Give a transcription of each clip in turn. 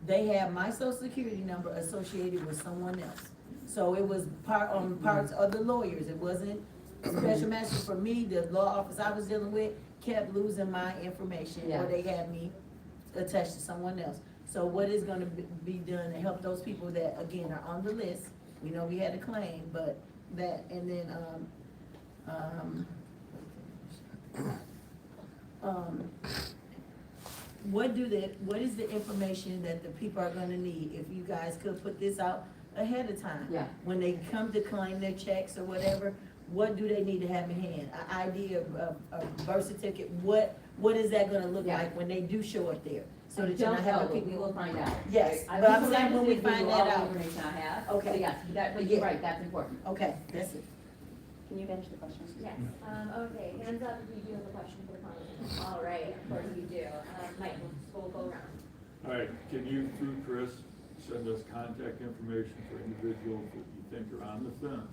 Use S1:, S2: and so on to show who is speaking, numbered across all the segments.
S1: they have my social security number associated with someone else. So it was parts of the lawyers, it wasn't special master for me, the law office I was dealing with kept losing my information,
S2: Yeah.
S1: or they had me attached to someone else. So what is gonna be done to help those people that, again, are on the list, we know we had a claim, but that, and then, what is the information that the people are gonna need? If you guys could put this out ahead of time.
S2: Yeah.
S1: When they come to claim their checks or whatever, what do they need to have in hand? An ID, a birth certificate, what is that gonna look
S2: Yeah.
S1: like when they do show up there? So
S2: I
S1: that you're not
S2: don't
S1: having
S2: know, but we
S1: people.
S2: will find out.
S1: Yes,
S2: I
S1: but
S2: will
S1: I'm saying when we
S2: give you
S1: find
S2: all
S1: that
S2: the
S1: out.
S2: information I have.
S1: Okay.
S2: So yes, but you're right, that's important.
S1: Okay, that's it.
S3: Can you finish the question?
S4: Yes, okay, hands up if you do have a question for the panel. All right, of course you do. Mike, we'll go around.
S5: All right, can you, through Chris, send us contact information for individuals that you think are on the fence?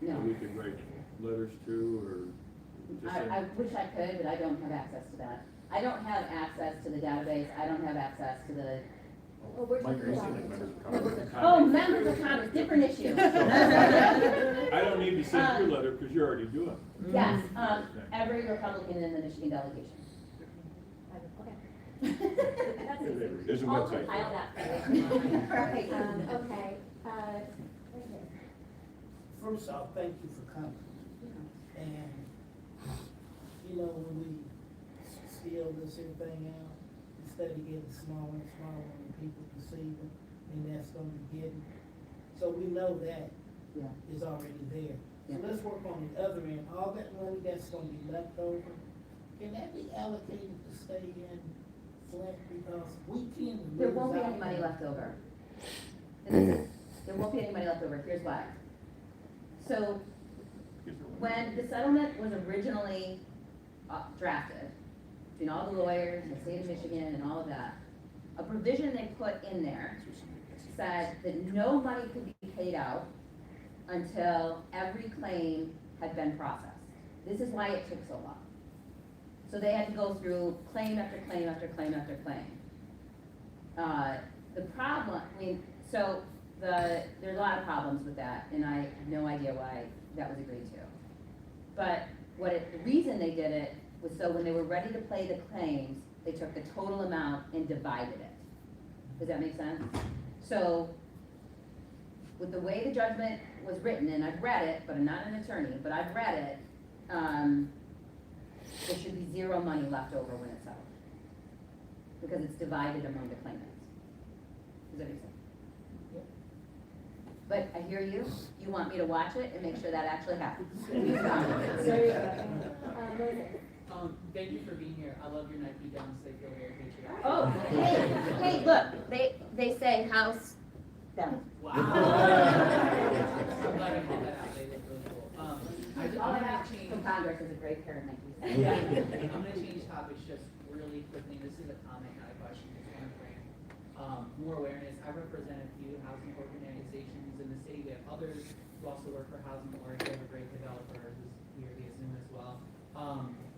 S2: No.
S5: That we could write letters to, or just send?
S2: I wish I could, but I don't have access to that. I don't have access to the database, I don't have access to the,
S4: Well, we're
S6: Mike, are you
S4: talking
S6: saying
S4: about.
S6: like members of Congress?
S2: oh, members of Congress, different issue.
S5: I don't need to send your letter, because you're already doing it.
S2: Yes, every Republican in the Michigan delegation.
S4: Okay. That's easy.
S6: There's a
S4: I'll
S6: website.
S4: compile that for you.
S2: Right.
S4: Okay, right here.
S7: First off, thank you for coming. And, you know, when we spill this everything out, instead of getting smaller and smaller and people perceive it, and that's gonna be getting. So we know that
S2: Yeah.
S7: is already there. So
S2: Yeah.
S7: let's work on the other end, all that money that's gonna be left over, can that be allocated to stay in Flint? Because we tend to lose.
S2: There won't be
S7: out
S2: any money
S7: on-
S2: left over. There won't be any money left over, here's why. So, when the settlement was originally drafted, between all the lawyers and the state of Michigan and all of that, a provision they put in there said that no money could be paid out until every claim had been processed. This is why it took so long. So they had to go through claim after claim after claim after claim. The problem, there's a lot of problems with that, and I have no idea why that was agreed to. But the reason they did it was so when they were ready to pay the claims, they took the total amount and divided it. Does that make sense? So, with the way the judgment was written, and I've read it, but I'm not an attorney, but I've read it, there should be zero money left over when it's settled. Because it's divided among the claimants. Does that make sense? But I hear you, you want me to watch it and make sure that actually happens.
S8: Thank you for being here. I love your Nike dunks. They feel very patriotic.
S2: Oh, hey, look, they say house down.
S8: Wow. I'm glad you called that out. They look really cool.
S2: All
S8: I'm
S2: I
S8: gonna
S2: have
S8: change.
S2: from Congress is a great pair of Nikes.
S8: I'm gonna change topics just really quickly. This is a comment, not a question. Just want to bring more awareness. I represent a few housing organizations in the city. We have others who also work for Housing Org. We have a great developer who's here via Zoom as well.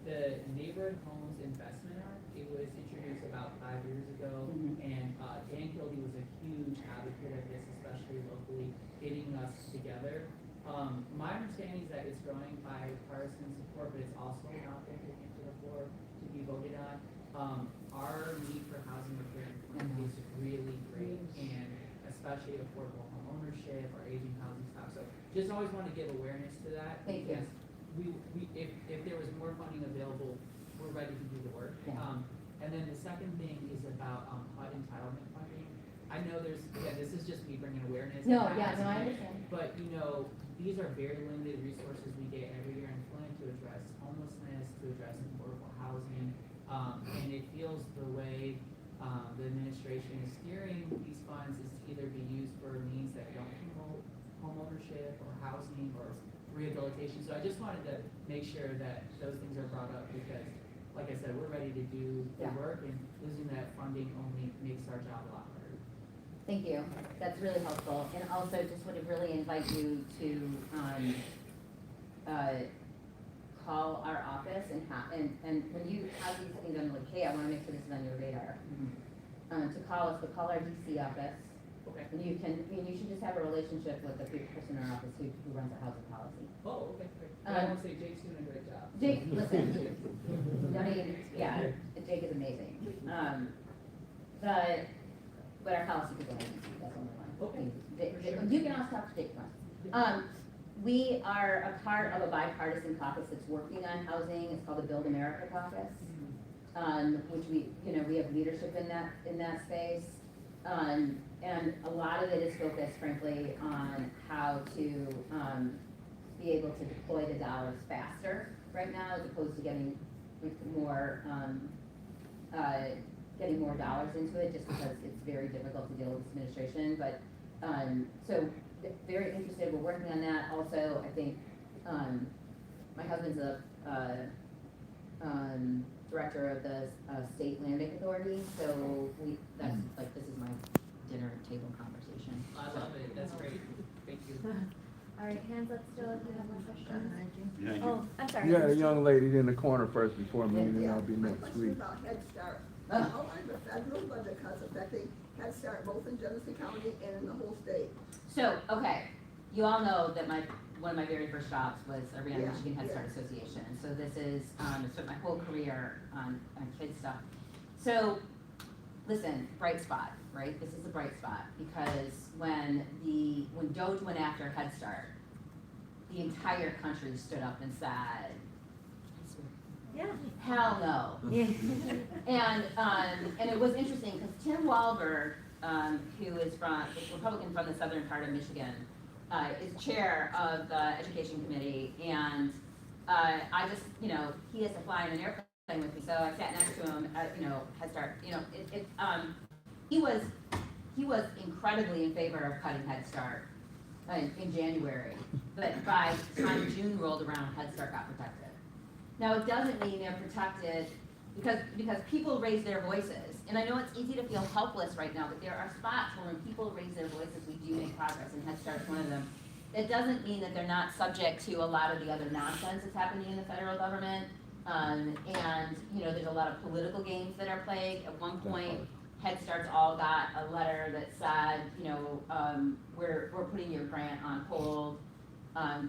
S8: The Neighborhood Homes Investment Act, it was introduced about 5 years ago, and Dan Kildee was a huge advocate of this, especially locally, getting us together. My understanding is that it's growing bipartisan support, but it's also not been taken to the floor to be voted on. Our need for housing repair is really great, and especially affordable home ownership or aging housing stock. So just always want to give awareness to that.
S2: Thank you.
S8: If there was more funding available, we're ready to do the work.
S2: Yeah.
S8: And then the second thing is about HUD entitlement funding. I know this is just me bringing awareness.
S2: No, I understand.
S8: But these are very limited resources we get every year in Flint to address homelessness, to address affordable housing. And it feels the way the administration is steering these funds is to either be used for means that don't promote homeownership or housing or rehabilitation. So I just wanted to make sure that those things are brought up because, like I said, we're ready to do the work, and losing that funding only makes our job a lot harder.
S2: Thank you, that's really helpful, and also just would really invite you to, call our office and when you have these things on, like, hey, I wanna make sure this is on your radar. to call us, but call our DC office.
S8: Okay.
S2: And you can, I mean, you should just have a relationship with the person in our office who runs our housing policy.
S8: Oh, okay, great. And I won't say Jake's doing a great job.
S2: Jake, listen, I mean, yeah, Jake is amazing. But our policy people, that's only one.
S8: Okay.
S2: You can also talk to Jake once. We are a part of a bipartisan caucus that's working on housing. It's called the Build America Caucus. Which we have leadership in that space. And a lot of it is focused, frankly, on how to be able to deploy the dollars faster right now, as opposed to getting more dollars into it, just because it's very difficult to deal with this administration. But so very interested. We're working on that. Also, I think my husband's a director of the State Land Bank Authority, so that's like, this is my dinner table conversation.
S8: I love it, that's great, thank you.
S4: All right, hands up still if you have more questions.
S6: Yeah, you-
S4: Oh, I'm sorry.
S9: You had a young lady in the corner first before me, and then
S10: Yeah,
S9: I'll be
S10: my
S9: next
S10: question
S9: week.
S10: about Head Start.
S2: Oh.
S10: How are the federal budget cuts affecting Head Start both in Genesee County and in the whole state?
S2: So, okay, you all know that one of my very first jobs was I ran the
S10: Yeah,
S2: Michigan Head Start
S10: yeah.
S2: Association. So this is, I spent my whole career on kid stuff. So, listen, bright spot, right? This is a bright spot, because when Doge went after Head Start, the entire country stood up and said,
S4: Yeah.
S2: hell no. And it was interesting, because Tim Wahlberg, who is the Republican from the southern part of Michigan, is chair of the Education Committee, and I just, he has to fly in an airplane with me, so I sat next to him at, Head Start, he was incredibly in favor of cutting Head Start in January, but by the time June rolled around, Head Start got protected. Now, it doesn't mean they're protected because people raise their voices. And I know it's easy to feel helpless right now, but there are spots where when people raise their voices, we do make progress, and Head Start's one of them. It doesn't mean that they're not subject to a lot of the other nonsense that's happening in the federal government. And, there's a lot of political games that are played. At one point, Head Start's all got a letter that said, we're putting your grant on hold.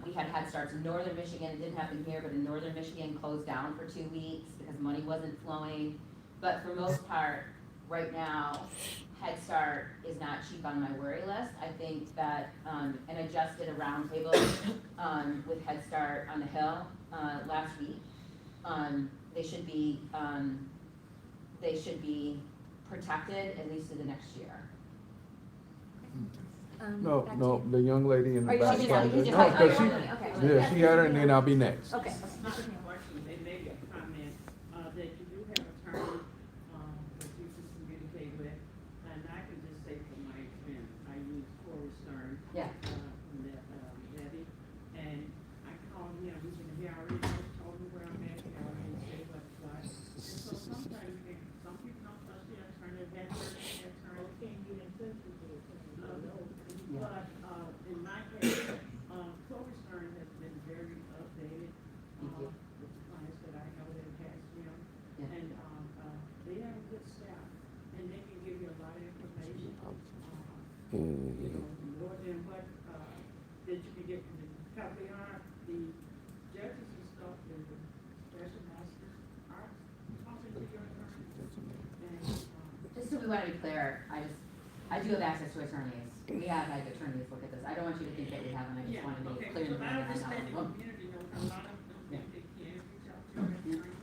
S2: We had Head Starts in northern Michigan. It didn't happen here, but in northern Michigan closed down for 2 weeks because money wasn't flowing. But for most part, right now, Head Start is not cheap on my worry list. I think that, and I just did a roundtable with Head Start on the Hill last week. They should be protected at least to the next year.
S9: No,
S4: back to
S9: no,
S4: you.
S9: the young lady in the
S2: Or you
S9: back.
S2: just-
S9: front.
S2: you just-
S9: No, 'cause
S2: okay, okay.
S9: yeah, she had her, and then I'll be next.
S2: Okay.
S11: It's not a question, it may be a comment, that you do have an attorney, that you just communicate with, and I can just say from my experience, I use Corey Stern.
S2: Yeah.
S11: From that, Debbie, and I called him, he already told me where I'm at, he already said what's what. And so sometimes, some people don't trust the attorney, that attorney can't get in touch with the attorney. But, in my case, Corey Stern has been very updated, with the clients that I know that has him.
S2: Yeah.
S11: And, they have a good staff, and they can give you a lot of information, more than what, that you can get from the, because they are, the judges and stuff, and the special masters are talking to your attorney. And,
S2: Just so we want to be clear, I do have access to attorneys. We have had attorneys look at this. I don't want you to think that we haven't. I just
S11: yeah,
S2: want to be
S11: okay,
S2: clear in
S11: so
S2: the
S11: I
S2: mind that I
S11: understand the
S2: know.
S11: community, a lot of them think they can reach out to their attorney,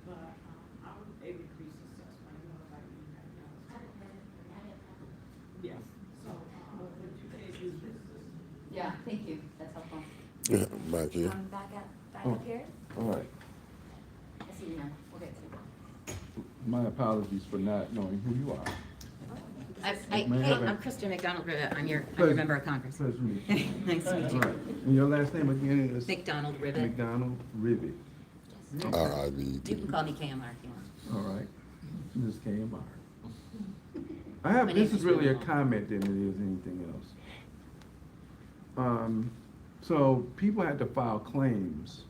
S11: but, I was able to be successful, you know, like you have done. Yes, so, but you can't use this system.
S2: Yeah, thank you. That's helpful.
S9: Back here.
S4: Back
S9: Oh.
S4: up here.
S9: All right.
S2: I see you now. We'll get to you.
S9: My apologies for not knowing who you are.
S2: I'm Kristen McDonald-Rivet. I'm your
S9: Pleasure.
S2: member of Congress.
S9: Pleasure to meet you.
S2: Nice to meet
S9: All
S2: you.
S9: right. And your last name again is?
S2: McDonald-Rivet.
S9: McDonald Rivet.
S2: You can call me KMR if you want.
S9: All right. Ms. KMR.
S2: My name
S9: This is
S2: is
S9: really a
S2: Rivet.
S9: comment than it is anything else. So people had to file claims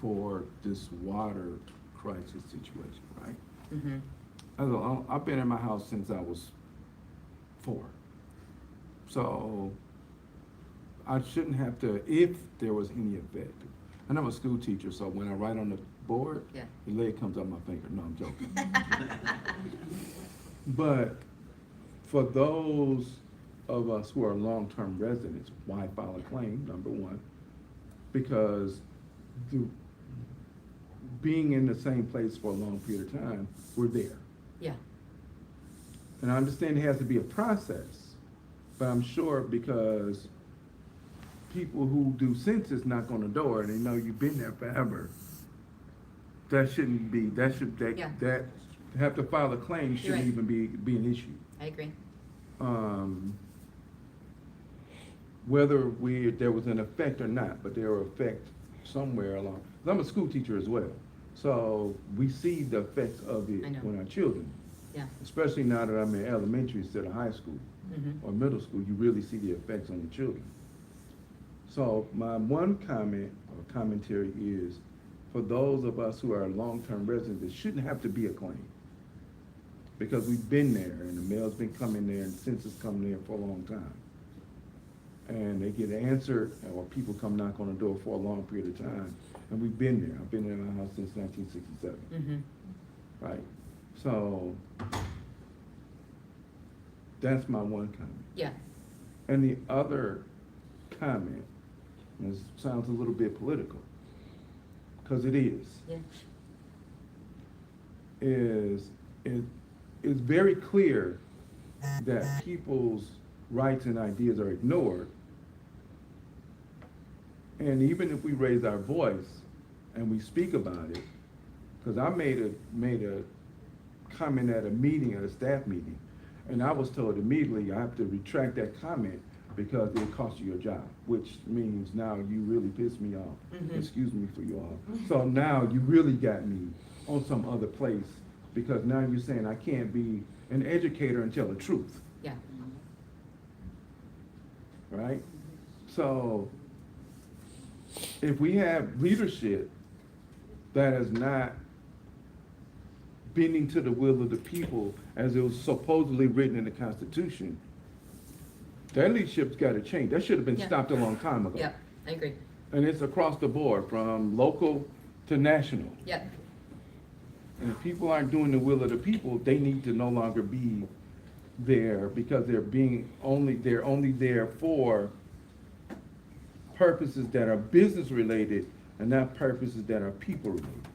S9: for this water crisis situation, right?
S2: Mm-hmm.
S9: I've been in my house since I was 4. So I shouldn't have to, if there was any effect. And I'm a school teacher, so when I write on the board,
S2: Yeah.
S9: the leg comes up my finger. No, I'm joking. But for those of us who are long-term residents, why file a claim, number one? Because being in the same place for a long period of time, we're there.
S2: Yeah,
S9: And I understand it has to be a process, but I'm sure because people who do census knock on the door and they know you've been there forever, that shouldn't be,
S2: Yeah.
S9: that, to have to file a claim
S2: You're
S9: shouldn't
S2: right.
S9: even be an issue.
S2: I agree.
S9: Whether there was an effect or not, but there were effect somewhere along. 'Cause I'm a school teacher as well, so we see the effects of it
S2: I know.
S9: when our children,
S2: Yeah.
S9: especially now that I'm in elementary instead of high school
S2: Mm-hmm.
S9: or middle school, you really see the effects on the children. So my one comment or commentary is, for those of us who are long-term residents, it shouldn't have to be a claim. Because we've been there and the mail's been coming there and census coming there for a long time. And they get answered, or people come knock on the door for a long period of time, and we've been there. I've been in my house since 1967,
S2: Mm-hmm.
S9: right? So that's my one comment.
S2: Yeah.
S9: And the other comment, and this sounds a little bit political, because it is,
S2: Yeah.
S9: it's very clear that people's rights and ideas are ignored. And even if we raise our voice and we speak about it, because I made a comment at a meeting, at a staff meeting, and I was told immediately I have to retract that comment because it cost you your job, which means now you really pissed me off.
S2: Mhm.
S9: Excuse me for you all. So now you really got me on some other place, because now you're saying I can't be an educator and tell the truth,
S2: Yeah.
S9: right? So if we have leadership that is not bending to the will of the people as it was supposedly written in the Constitution, that leadership's gotta change. That should have been
S2: Yeah.
S9: stopped a long time ago.
S2: Yeah, I agree.
S9: And it's across the board, from local to national.
S2: Yeah.
S9: And if people aren't doing the will of the people, they need to no longer be there, because they're only there for purposes that are business related and not purposes that are people related.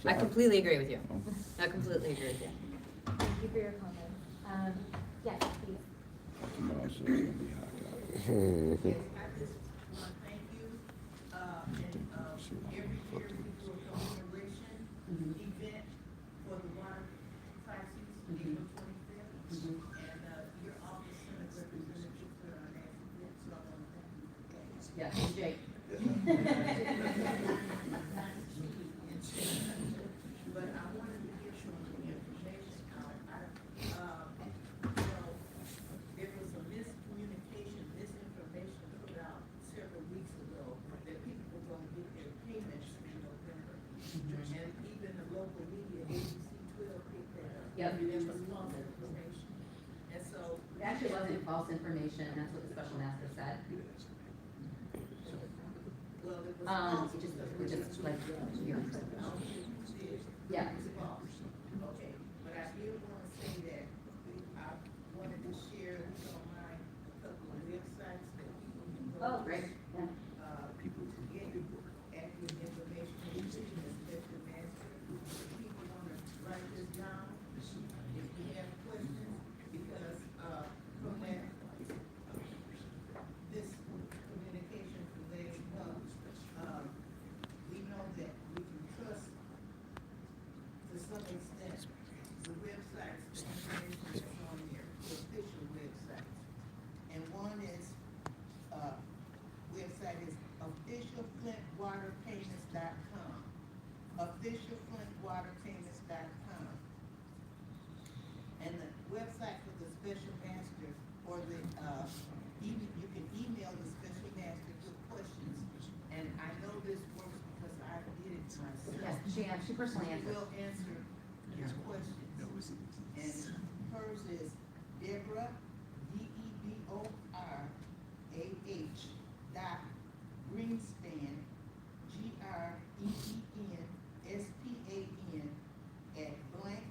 S9: So
S2: I completely agree with you.
S9: Oh.
S2: I completely agree with you.
S4: Thank you for your comments. Yes, please.
S9: Tomorrow, so it's gonna be hot out.
S11: Yes, I just want to thank you, every year we do a commemoration event for the water crisis, April 25th. And, your office sent a representative to our next event, so I want to thank you for that.
S2: Yeah, Jake.
S11: But I wanted to get some information out. There was a misinformation put out several weeks ago that people were gonna get their payments in November. And even the local media, ABC 12 picked that up.
S2: Yep.
S11: And it was false information. And so.
S2: It actually wasn't false information, that's what the special master said.
S11: Well, it was false.
S2: It just like, here. Yeah.
S11: Okay, but I did wanna say that I wanted to share, if you don't mind, a couple of websites that people can go.
S2: Oh, great. Yeah.
S11: Get accurate information, including the special master. If people wanna write this down, if you have questions, because, from that, this communication conveyed, we know that we can trust to some extent the websites, the information that's on there, the official websites. And one is, website is officialflintwaterpayments.com. Officialflintwaterpayments.com. And the website for the special master, or the, you can email the special master with questions. And I know this works because I did it myself.
S2: Yes, she personally
S11: She
S2: answered.
S11: will answer your questions. And hers is Deborah, DEBORAH dot Greenspan, GREENSPAN at blank,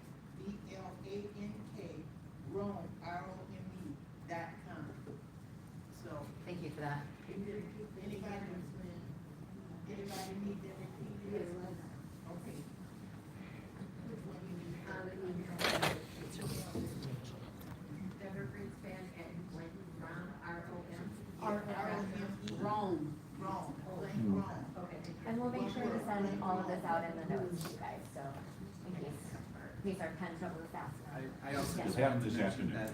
S11: BLANK, Rome, ROME.com. So,
S2: Thank you for that.
S11: anybody need that repeated? Okay.
S4: Deborah Greenspan at blank, Ron, R-O-M.
S7: Wrong, blank wrong.
S4: Okay.
S3: And we'll make sure to send all of this out in the notes to you guys, so in case our pen trouble is fast.
S6: I also just wanted to mention that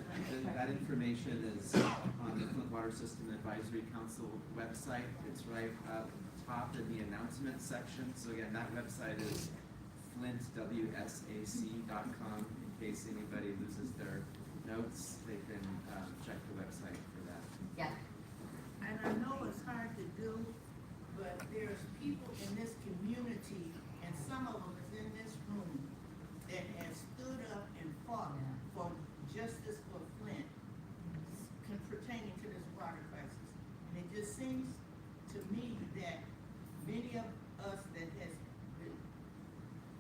S6: that information is on the Flint Water System Advisory Council website. It's right up top in the announcement section. So again, that website is flintwsac.com. In case anybody loses their notes, they can check the website for that.
S2: Yeah.
S11: And I know it's hard to do, but there's people in this community, and some of them is in this room, that has stood up and fought for justice for Flint pertaining to this water crisis. And it just seems to me that many of us that has been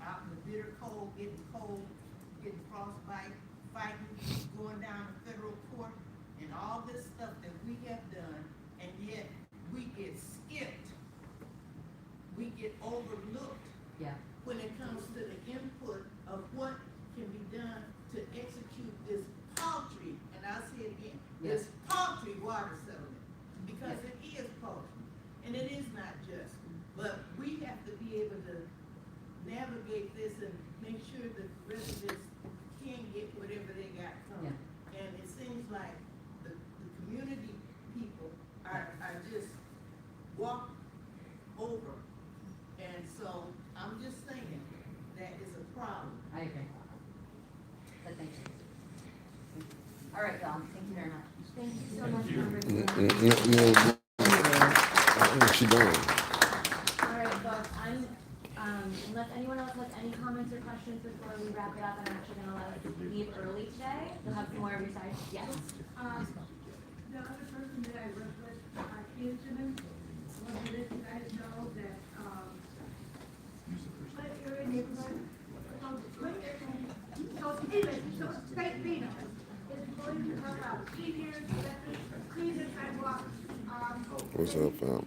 S11: out in the bitter cold, getting frostbite, fighting, going down to federal court, and all this stuff that we have done, and yet we get skipped. We get overlooked
S2: Yeah.
S11: when it comes to the input of what can be done to execute this paltry, and I'll say it again, this paltry water settlement, because it is paltry, and it is not just. But we have to be able to navigate this and make sure that residents can get whatever they got coming. And it seems like the community people are just walked over. And so I'm just saying that is a problem.
S2: I agree. But thank you. All right, y'all, thank you very much.
S4: Thank you so much for bringing
S9: What's she doing?
S3: All right, folks, unless anyone else has any comments or questions before we wrap it up, I'm actually gonna let us leave early today. You'll have some more of your side. Yes.
S12: The other person that I work with, incident, wanted to let you guys know that, my area neighborhood, so anyway, so State Reno is going to help out seniors, veterans, clean the sidewalks,
S13: What's up, fam?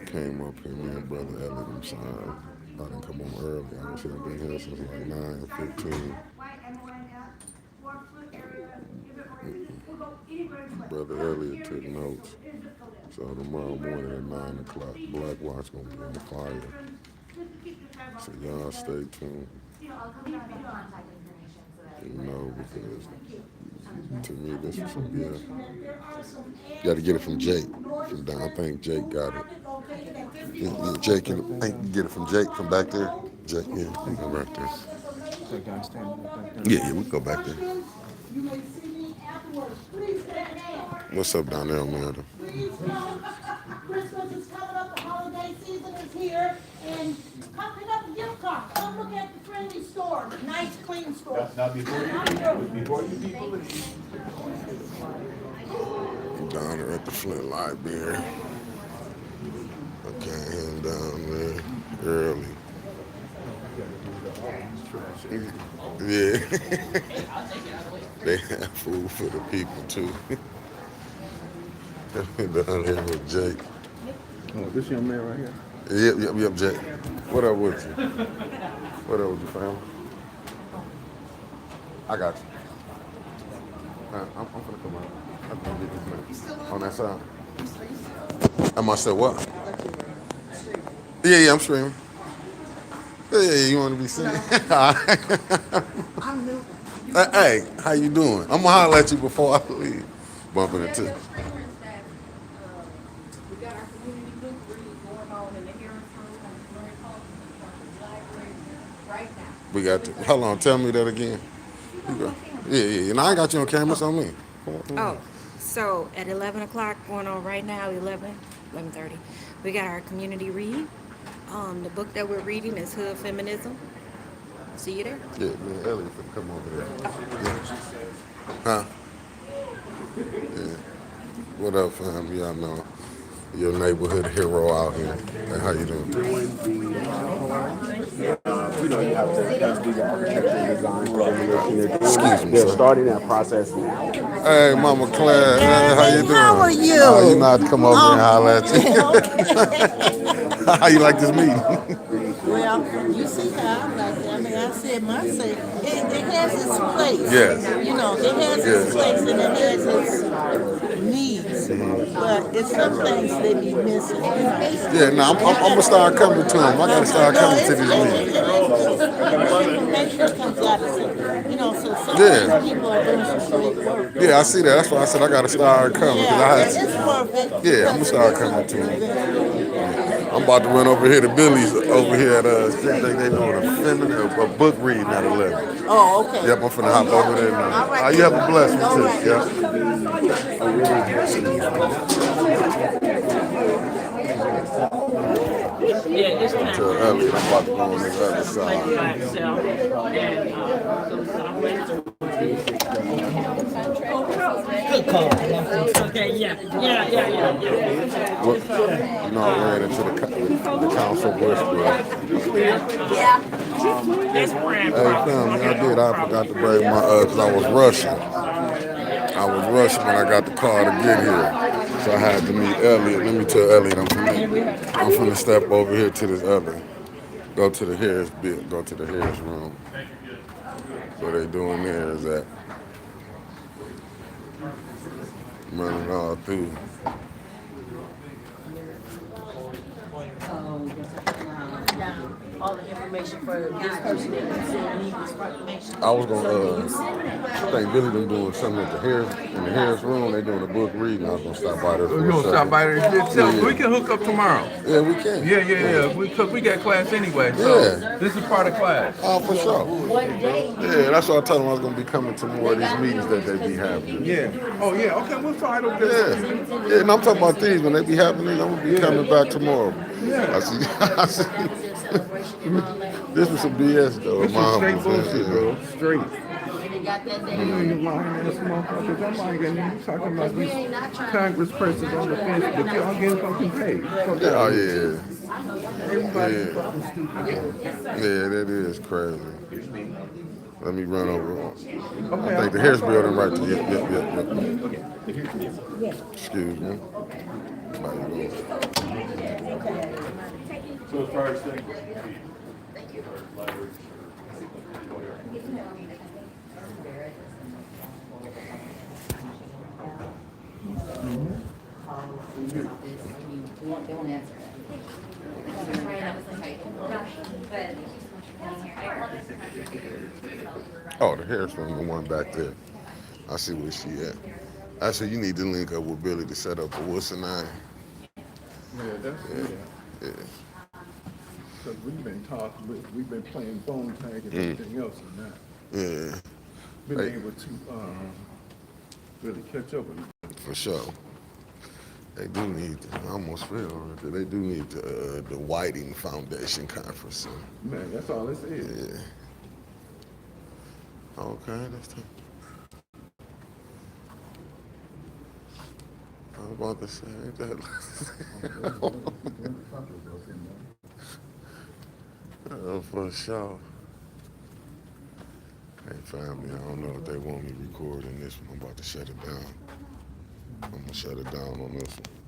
S13: Came up here, me and Brother Elliot, I'm sorry. I didn't come on early. I should have been here since like 9:15. Brother Elliot took notes. So tomorrow morning at 9 o'clock, Black Watch gonna be on the fire. So y'all stay tuned.
S3: I'll come down with contact information so that.
S13: You know, because to me this is some BS. Got to get it from Jake. From down, I think Jake got it. Yeah, Jake, I think you get it from Jake from back there. Jake, yeah, you go back there. Yeah, we go back there.
S10: You may see me afterwards. Please stand down.
S13: What's up down there, Amanda?
S10: Please come. Christmas is coming up, the holiday season is here, and come pick up a gift card. Come look at the friendly store, nice clean store.
S5: Now, before you people leave.
S13: Down there at the Flint Library. I can't hear down there early. Yeah. They have food for the people too. Down here with Jake.
S9: Oh, this young man right here?
S13: Yep, Jake. What up with you? What up with you, fam? I got you. I'm gonna come out. I'm gonna get this man. On that side. Am I still what? Yeah, I'm streaming. Yeah, you want to be seen?
S10: I'm new.
S13: Hey, how you doing? I'm gonna holler at you before I leave. Bumping into.
S12: We got our community book reading going on in the hearing room and the library right now.
S13: We got to. Hold on, tell me that again. Yeah. And I ain't got you on camera, so me.
S14: Oh, so at 11 o'clock going on right now, 11:30, we got our community read. The book that we're reading is Hood Feminism. See you there?
S13: Yeah, man, Elliot finna come over there. Yeah. Huh? Yeah. What up, fam? Y'all know your neighborhood hero out here. Hey, how you doing?
S15: You know, you have to do your architectural design for everything they're doing.
S13: Excuse me,
S15: They're
S13: sir.
S15: starting that process now.
S13: Hey, Mama Claire, how you doing?
S10: How are you?
S13: Oh, you know how to come over here and holler at you.
S10: Okay.
S13: How you like this meeting?
S10: Well, you see how I like it. I mean, I said my say, it has its place.
S13: Yes.
S10: You know, it has its
S13: Yes.
S10: place and it has its needs. But it's some things they be missing. You know.
S13: Yeah, no, I'm gonna start coming to him. I gotta start coming to these meetings.
S10: Information comes out of it. You know, so sometimes
S13: Yeah.
S10: people are doing some great work.
S13: Yeah, I see that. That's why I said I gotta start coming. Cause I
S10: Yeah,
S13: had
S10: it's worth it.
S13: yeah, I'm gonna start coming to him. I'm about to run over here to Billy's over here at they doing a book reading at 11.
S10: Oh, okay.
S13: Yep, I'm finna hop over there now.
S10: All right.
S13: You have a blessed one
S10: All
S13: too.
S10: right.
S13: Yep.
S11: Yeah, it's time.
S13: To Elliot, I'm about to go on this other side.
S11: By itself, and good call. Okay, yeah.
S13: What, you know, I ran into the council whisperer.
S11: That's
S13: Hey, family, I forgot to bring my, cause I was rushing. When I got the car to get here. So I had to meet Elliot. Let me tell Elliot I'm finna step over here to this other. Go to the Harris room. What they doing there is that running all through.
S1: All the information for this person that needs this information.
S13: I was gonna, I think Billy them doing something in the Harris room. They doing a book reading. I was gonna stop by there for
S9: You
S13: a
S9: gonna
S13: second.
S9: stop by there and tell them
S13: Yeah.
S9: we can hook up tomorrow.
S13: Yeah, we can.
S9: Yeah. Because we got class anyway. So
S13: Yeah.
S9: this is part of class.
S13: Oh, for sure. Yeah, that's why I told them I was gonna be coming to more of these meetings that they be having.
S9: Yeah. Oh yeah. Okay, we'll try over there.
S13: Yeah, and I'm talking about these when they be having these. I'm gonna be coming back tomorrow.
S9: Yeah.
S13: I see. This was some BS though.
S9: This
S13: My
S9: is straight
S13: humble
S9: bullshit,
S13: opinion.
S9: bro. Straight.
S1: They got that
S9: You
S1: day.
S9: lying ass motherfuckers. I'm like, and you talking about these congresspersons on the fence, but y'all getting fucking paid.
S13: Oh yeah.
S9: Everybody
S13: Yeah.
S9: fucking stupid.
S13: Yeah, that is crazy. Let me run over. I
S9: Okay,
S13: think the Harris building right there. Yep. Excuse me. How you doing?
S5: So as far as things,
S2: They won't answer it.
S13: Oh, the Harris one, the one back there. I see where she at. I said you need to link up with Billy to set up a what's the name?
S9: Yeah, that's
S13: Yeah.
S9: Because we've been talking, we've been playing phone tag and everything else and that.
S13: Yeah.
S9: Been
S13: Hey.
S9: able to really catch up with it.
S13: For sure. They do need, I almost feel that they do need the Whiting Foundation Conference. So.
S9: Man, that's all this is.
S13: Yeah. Okay, that's tough. I was about to say that. For sure. Hey, family, I don't know if they want me recording this one. I'm about to shut it down. I'm going to shut it down on this one.